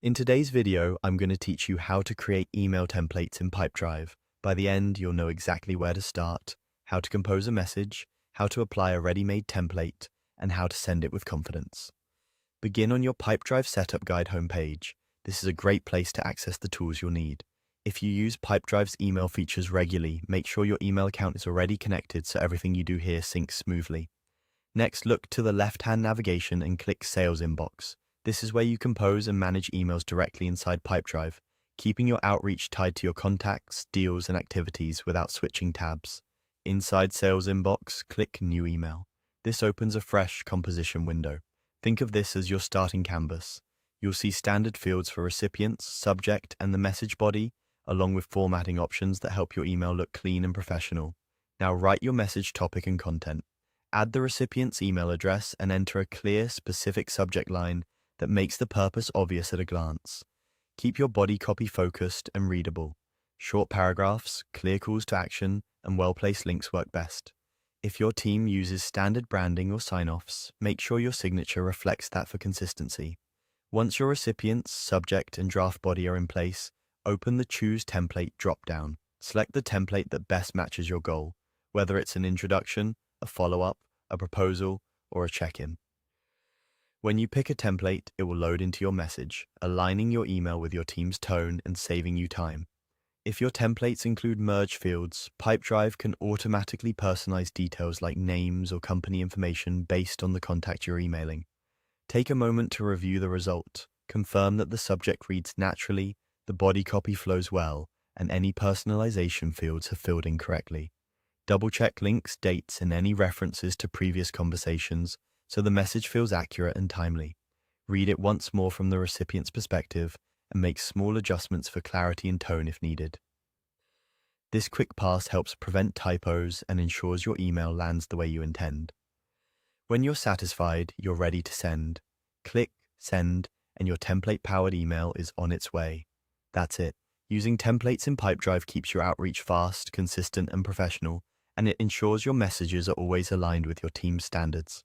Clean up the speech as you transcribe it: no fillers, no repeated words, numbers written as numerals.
In today's video, I'm going to teach you how to create email templates in Pipedrive. By the end, you'll know exactly where to start, how to compose a message, how to apply a ready-made template, and how to send it with confidence. Begin on your Pipedrive Setup Guide homepage. This is a great place to access the tools you'll need. If you use Pipedrive's email features regularly, make sure your email account is already connected so everything you do here syncs smoothly. Next, look to the left-hand navigation and click Sales Inbox. This is where you compose and manage emails directly inside Pipedrive, keeping your outreach tied to your contacts, deals, and activities without switching tabs. Inside Sales Inbox, click New Email. This opens a fresh composition window. Think of this as your starting canvas. You'll see standard fields for recipients, subject, and the message body, along with formatting options that help your email look clean and professional. Now write your message topic and content. Add the recipient's email address and enter a clear, specific subject line that makes the purpose obvious at a glance. Keep your body copy focused and readable. Short paragraphs, clear calls to action, and well-placed links work best. If your team uses standard branding or sign-offs, make sure your signature reflects that for consistency. Once your recipient's subject and draft body are in place, open the Choose Template drop-down. Select the template that best matches your goal, whether it's an introduction, a follow-up, a proposal, or a check-in. When you pick a template, it will load into your message, aligning your email with your team's tone and saving you time. If your templates include merge fields, Pipedrive can automatically personalize details like names or company information based on the contact you're emailing. Take a moment to review the result. Confirm that the subject reads naturally, the body copy flows well, and any personalization fields have filled in correctly. Double-check links, dates, and any references to previous conversations so the message feels accurate and timely. Read it once more from the recipient's perspective and make small adjustments for clarity and tone if needed. This quick pass helps prevent typos and ensures your email lands the way you intend. When you're satisfied, you're ready to send. Click Send, and your template-powered email is on its way. That's it. Using templates in Pipedrive keeps your outreach fast, consistent, and professional, and it ensures your messages are always aligned with your team's standards.